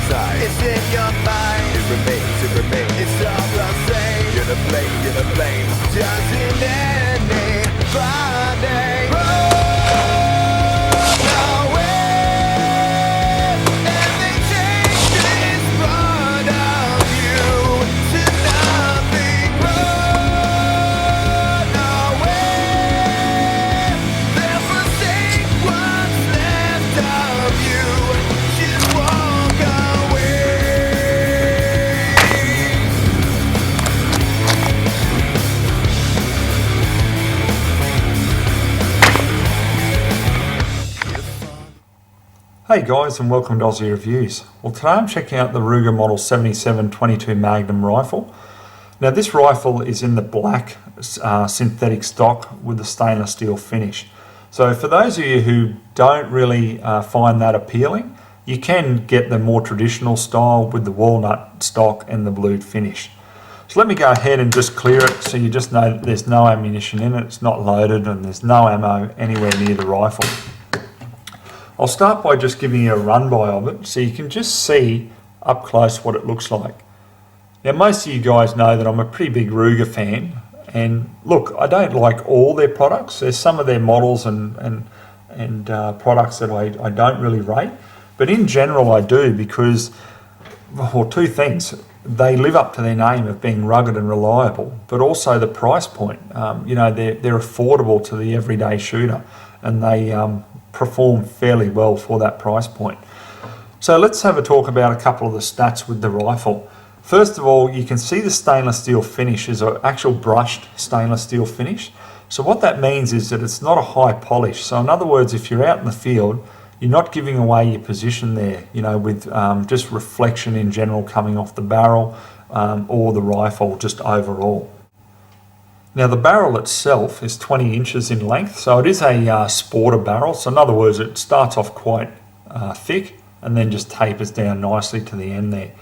inside. It's in your mind. It remains. It's all the same. You're to blame. Just in anybody. Hey guys, and welcome to Aussie Reviews. Well, today I'm checking out the Ruger Model 77 22 Magnum rifle. Now this rifle is in the black synthetic stock with the stainless steel finish. So for those of you who don't really find that appealing, you can get the more traditional style with the walnut stock and the blued finish. So let me go ahead and just clear it so you just know that there's no ammunition in it, it's not loaded, and there's no ammo anywhere near the rifle. I'll start by just giving you a run-by of it so you can just see up close what it looks like. Now most of you guys know that I'm a pretty big Ruger fan, and look, I don't like all their products. There's some of their models and products that I don't really rate, but in general I do because, well, two things. They live up to their name of being rugged and reliable, but also the price point. You know, they're affordable to the everyday shooter, and they perform fairly well for that price point. So let's have a talk about a couple of the stats with the rifle. First of all, you can see the stainless steel finish is an actual brushed stainless steel finish. So what that means is that it's not a high polish. So in other words, if you're out in the field, you're not giving away your position there, you know, with just reflection in general coming off the barrel or the rifle just overall. Now the barrel itself is 20 inches in length, so it is a sporter barrel. So in other words, it starts off quite thick and then just tapers down nicely to the end there.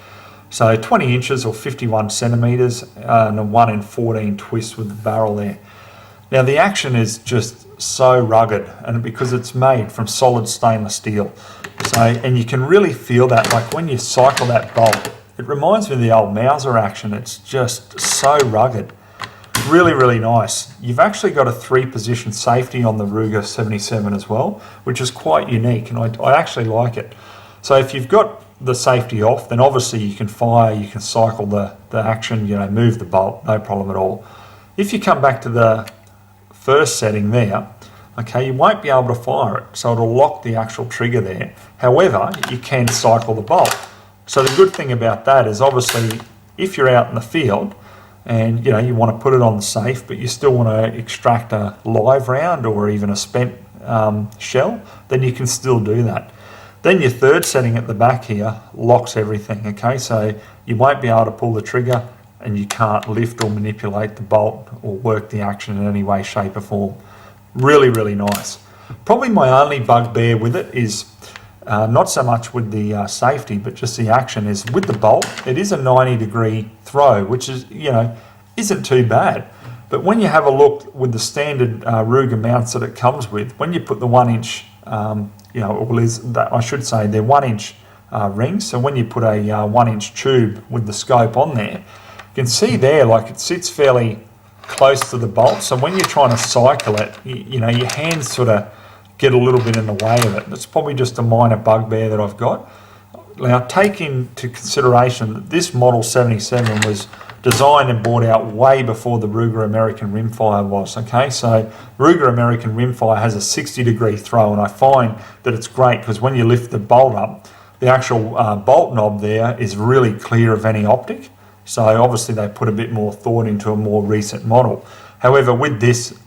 So 20 inches or 51 centimeters and a 1 in 14 twist with the barrel there. Now the action is just so rugged, and because it's made from solid stainless steel. So, and you can really feel that, like when you cycle that bolt, it reminds me of the old Mauser action. It's just so rugged. Really, really nice. You've actually got a 3-position safety on the Ruger 77 as well, which is quite unique, and I actually like it. So if you've got the safety off, then obviously you can fire, you can cycle the action, you know, move the bolt, no problem at all. If you come back to the first setting there, okay, you won't be able to fire it, so it'll lock the actual trigger there. However, you can cycle the bolt. So the good thing about that is obviously if you're out in the field, and you know you want to put it on the safe, but you still want to extract a live round or even a spent shell, then you can still do that. Then your third setting at the back here locks everything, okay? So you won't be able to pull the trigger, and you can't lift or manipulate the bolt or work the action in any way, shape or form. Really, really nice. Probably my only bugbear with it is not so much with the safety, but just the action is with the bolt. It is a 90-degree throw, which is, you know, isn't too bad. But when you have a look with the standard Ruger mounts that it comes with, when you put the 1 inch, you know, well, I should say they're 1 inch rings. So when you put a 1 inch tube with the scope on there, you can see there, like it sits fairly close to the bolt. So when you're trying to cycle it, you know, your hands sort of get a little bit in the way of it. That's probably just a minor bugbear that I've got. Now take into consideration that this Model 77 was designed and brought out way before the Ruger American Rimfire was, okay? So Ruger American Rimfire has a 60-degree throw, and I find that it's great because when you lift the bolt up, the actual bolt knob there is really clear of any optic. So obviously they put a bit more thought into a more recent model. However, with this,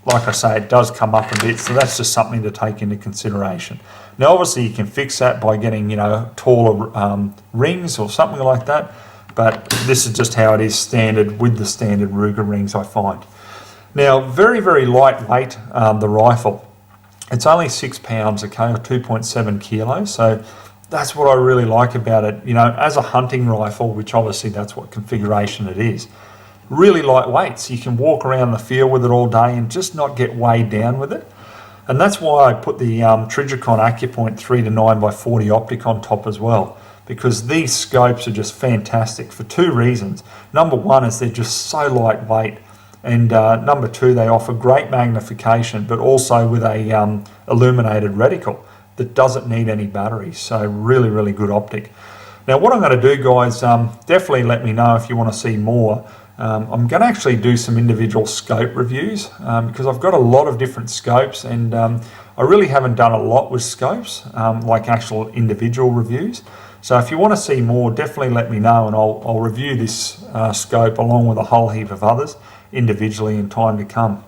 like I say, it does come up a bit, so that's just something to take into consideration. Now obviously you can fix that by getting, you know, taller rings or something like that, but this is just how it is standard with the standard Ruger rings, I find. Now very, very lightweight, the rifle. It's only 6 pounds, okay, or 2.7 kilos, so that's what I really like about it. You know, as a hunting rifle, which obviously that's what configuration it is, really lightweight, so you can walk around the field with it all day and just not get weighed down with it. And that's why I put the Trijicon Acupoint 3 to 9 by 40 optic on top as well, because these scopes are just fantastic for two reasons. Number one is they're just so lightweight, and number two, they offer great magnification, but also with a illuminated reticle that doesn't need any batteries. So really, really good optic. Now what I'm going to do, guys, definitely let me know if you want to see more. I'm going to actually do some individual scope reviews because I've got a lot of different scopes, and I really haven't done a lot with scopes, like actual individual reviews. So if you want to see more, definitely let me know, and I'll review this scope along with a whole heap of others individually in time to come.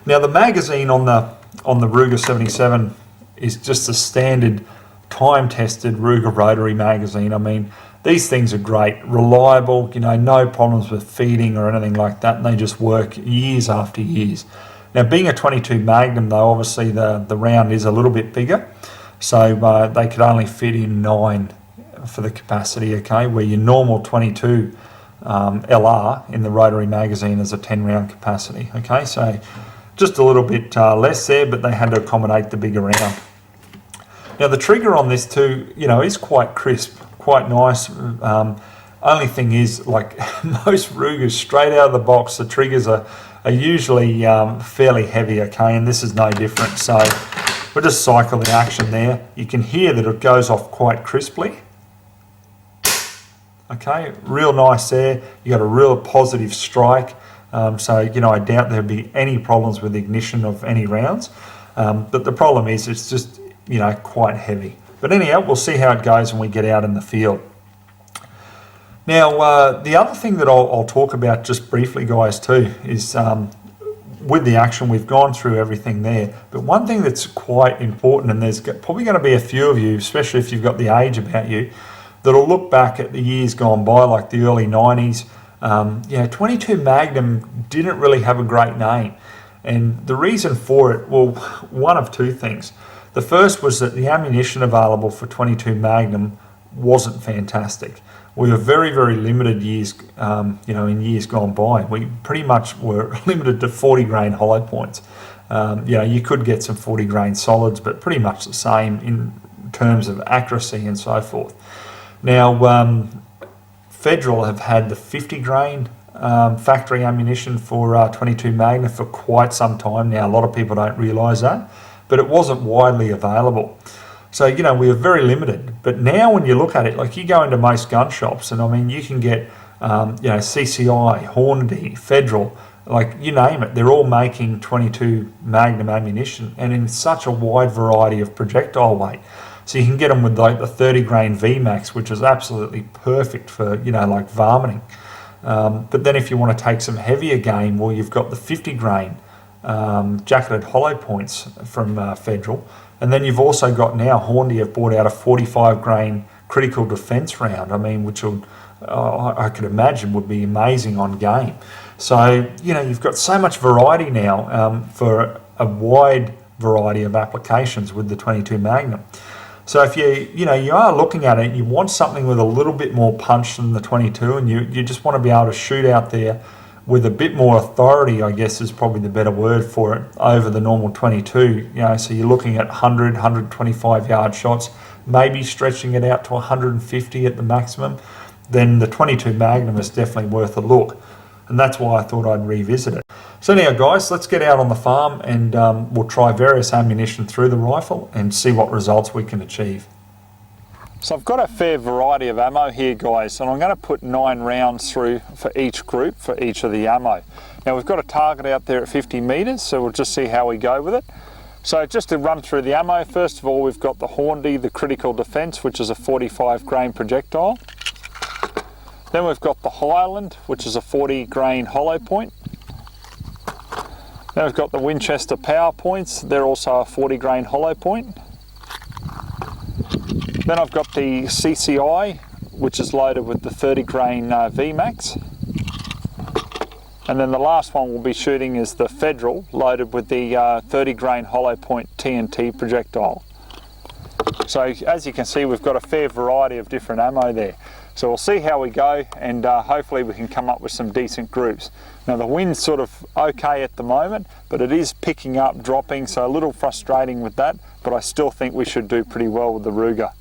Now the magazine on the Ruger 77 is just a standard time-tested Ruger rotary magazine. I mean, these things are great, reliable, you know, no problems with feeding or anything like that, and they just work years after years. Now, being a 22 Magnum, though, obviously the round is a little bit bigger, so they could only fit in 9 for the capacity, okay, where your normal 22 LR in the rotary magazine is a 10-round capacity, okay, so just a little bit less there, but they had to accommodate the bigger round. Now, the trigger on this too, you know, is quite crisp, quite nice. Only thing is, like most Rugers, straight out of the box, the triggers are usually fairly heavy, okay, and this is no different. So we'll just cycle the action there. You can hear that it goes off quite crisply. Okay, real nice there. You got a real positive strike. So, you know, I doubt there'd be any problems with ignition of any rounds. But the problem is it's just, you know, quite heavy. But anyhow, we'll see how it goes when we get out in the field. Now, the other thing that I'll talk about just briefly, guys, too, is with the action, we've gone through everything there. But one thing that's quite important, and there's probably going to be a few of you, especially if you've got the age about you, that'll look back at the years gone by, like the early 90s. You know, 22 Magnum didn't really have a great name. And the reason for it, well, one of two things. The first was that the ammunition available for 22 Magnum wasn't fantastic. We were very, very limited years, you know, in years gone by. We pretty much were limited to 40 grain hollow points. You know, you could get some 40 grain solids, but pretty much the same in terms of accuracy and so forth. Now, Federal have had the 50 grain factory ammunition for 22 Magnum for quite some time now. A lot of people don't realise that, but it wasn't widely available. So, you know, we were very limited. But now when you look at it, like you go into most gun shops, and I mean, you can get, you know, CCI, Hornady, Federal, like you name it, they're all making 22 Magnum ammunition, and in such a wide variety of projectile weight. So you can get them with like the 30 grain VMAX, which is absolutely perfect for, you know, like varminting. But then if you want to take some heavier game, well, you've got the 50 grain jacketed hollow points from Federal. And then you've also got now, Hornady have brought out a 45 grain critical defence round, I mean, which will, I could imagine would be amazing on game. So, you know, you've got so much variety now for a wide variety of applications with the 22 Magnum. So if you are looking at it, you want something with a little bit more punch than the 22, and you just want to be able to shoot out there with a bit more authority, I guess is probably the better word for it, over the normal 22. You know, so you're looking at 100, 125 yard shots, maybe stretching it out to 150 at the maximum. Then the 22 Magnum is definitely worth a look, and that's why I thought I'd revisit it. So now, guys, let's get out on the farm and we'll try various ammunition through the rifle and see what results we can achieve. So I've got a fair variety of ammo here, guys, and I'm going to put 9 rounds through for each group, for each of the ammo. Now we've got a target out there at 50 metres, so we'll just see how we go with it. So just to run through the ammo, first of all, we've got the Hornady, the Critical Defence, which is a 45 grain projectile. Then we've got the Highland, which is a 40 grain hollow point. Then we've got the Winchester Power Points, they're also a 40 grain hollow point. Then I've got the CCI, which is loaded with the 30 grain VMAX. And then the last one we'll be shooting is the Federal, loaded with the 30 grain hollow point TNT projectile. So as you can see, we've got a fair variety of different ammo there. So we'll see how we go, and hopefully we can come up with some decent groups. Now the wind's sort of okay at the moment, but it is picking up, dropping, so a little frustrating with that, but I still think we should do pretty well with the Ruger.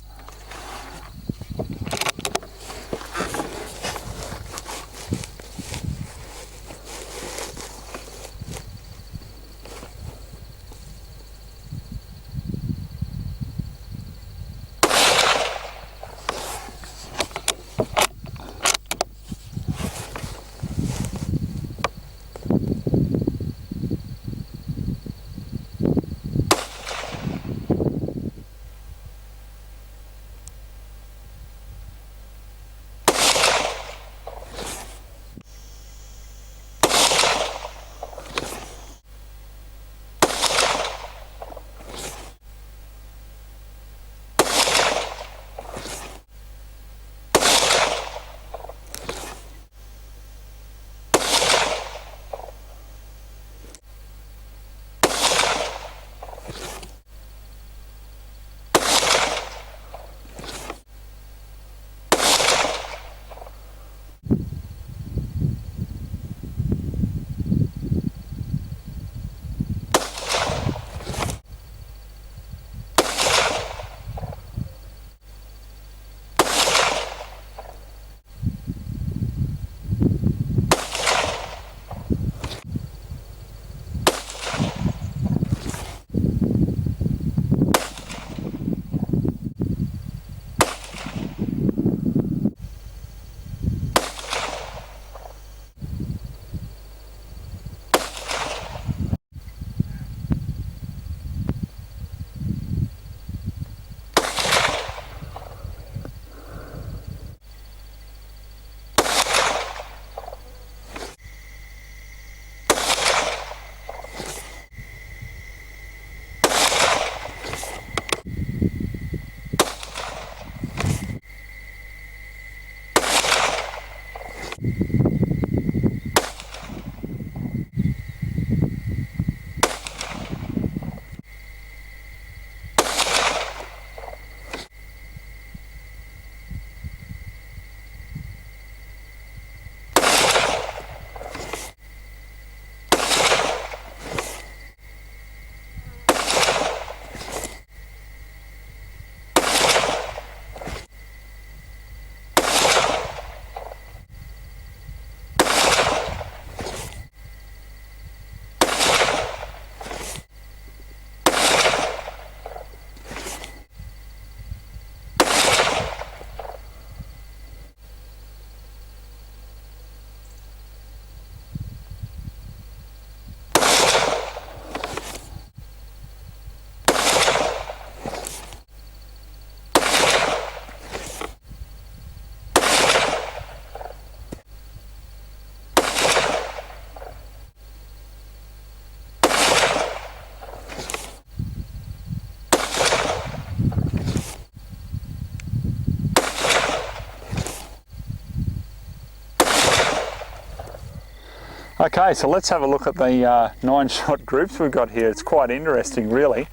Okay, so let's have a look at the 9-shot groups we've got here. It's quite interesting, really.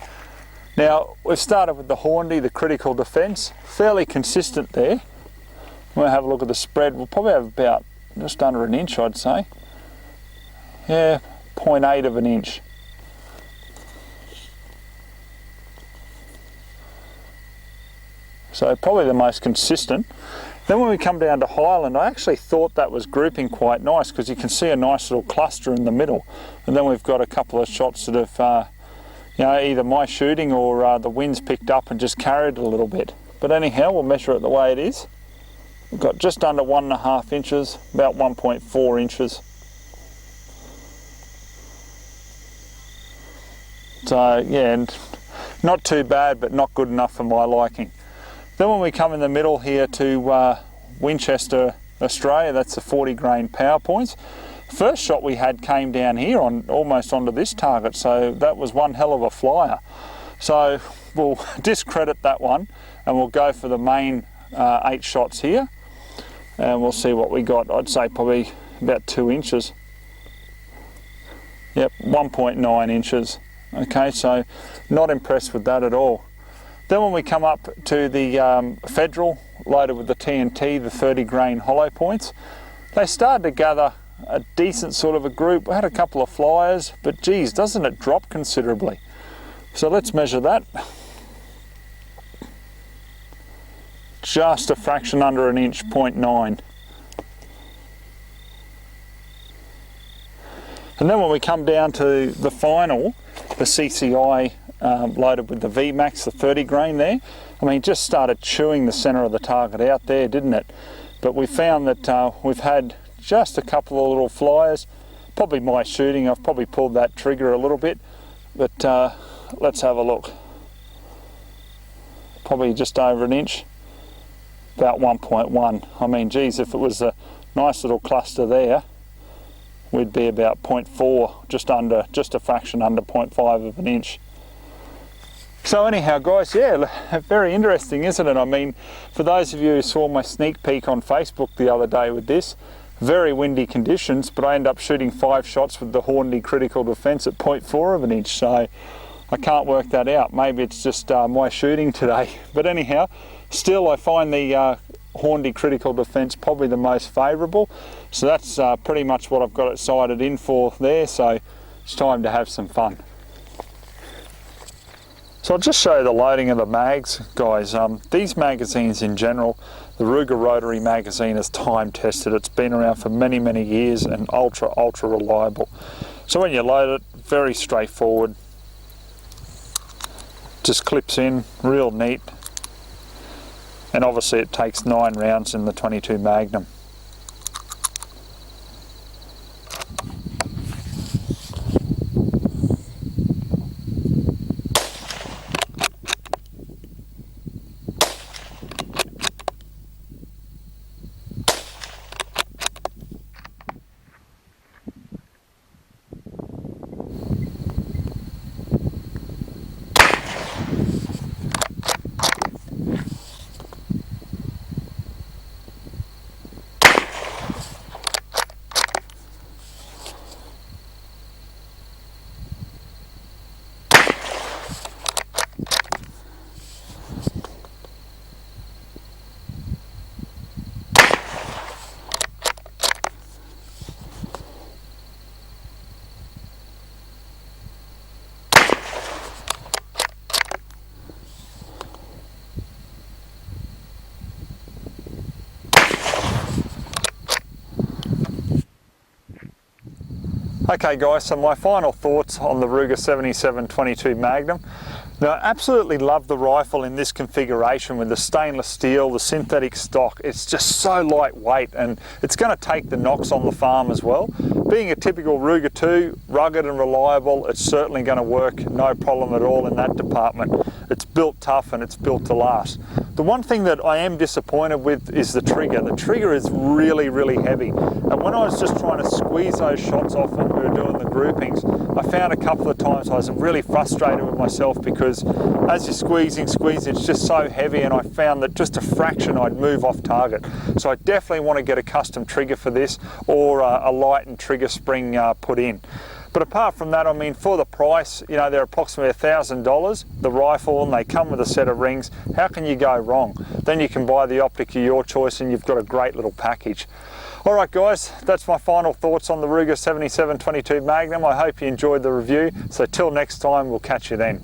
Now, we've started with the Hornady, the critical defence, fairly consistent there. We'll have a look at the spread. We'll probably have about just under an inch, I'd say. Yeah, 0.8 of an inch. So probably the most consistent. Then when we come down to Highland, I actually thought that was grouping quite nice because you can see a nice little cluster in the middle. And then we've got a couple of shots that have, either my shooting or the wind's picked up and just carried it a little bit. But anyhow, we'll measure it the way it is. We've got just under 1.5 inches, about 1.4 inches. So yeah, and not too bad, but not good enough for my liking. Then when we come in the middle here to Winchester, Australia, that's the 40 grain power points. First shot we had came down here on almost onto this target, so that was one hell of a flyer. So we'll discredit that one and we'll go for the main 8 shots here, and we'll see what we got. I'd say probably about 2 inches. Yep, 1.9 inches. Okay, so not impressed with that at all. Then when we come up to the Federal, loaded with the TNT, the 30 grain hollow points, they started to gather a decent sort of a group. We had a couple of flyers, but geez, doesn't it drop considerably? So let's measure that. Just a fraction under an inch, 0.9. And then when we come down to the final, the CCI loaded with the VMAX, the 30 grain there, I mean, just started chewing the centre of the target out there, didn't it? But we found that we've had just a couple of little flyers. Probably my shooting, I've probably pulled that trigger a little bit, but let's have a look. Probably just over an inch, about 1.1. I mean, geez, if it was a nice little cluster there, we'd be about 0.4, just a fraction under 0.5 of an inch. So anyhow, guys, yeah, very interesting, isn't it? I mean, for those of you who saw my sneak peek on Facebook the other day with this, very windy conditions, but I end up shooting 5 shots with the Hornady critical defence at 0.4 of an inch, so I can't work that out. Maybe it's just my shooting today. But anyhow, still I find the Hornady critical defence probably the most favourable, so that's pretty much what I've got it sighted in for there, so it's time to have some fun. So I'll just show you the loading of the mags, guys. These magazines in general, the Ruger Rotary magazine is time tested. It's been around for many, many years and ultra reliable. So when you load it, very straightforward. Just clips in, real neat. And obviously it takes 9 rounds in the 22 Magnum. Okay guys, so my final thoughts on the Ruger 77-22 Magnum. Now, I absolutely love the rifle in this configuration with the stainless steel, the synthetic stock. It's just so lightweight and it's going to take the knocks on the farm as well. Being a typical Ruger 2, rugged and reliable, it's certainly going to work, no problem at all in that department. It's built tough and it's built to last. The one thing that I am disappointed with is the trigger. The trigger is really, really heavy. And when I was just trying to squeeze those shots off when we were doing the groupings, I found a couple of times I was really frustrated with myself because because as you're squeezing, it's just so heavy, and I found that just a fraction I'd move off target. So I definitely want to get a custom trigger for this, or a light and trigger spring put in. But apart from that, I mean, for the price, you know, they're approximately $1,000, the rifle, and they come with a set of rings. How can you go wrong? Then you can buy the optic of your choice and you've got a great little package. All right, guys, that's my final thoughts on the Ruger 77 22 Magnum. I hope you enjoyed the review. So till next time, we'll catch you then.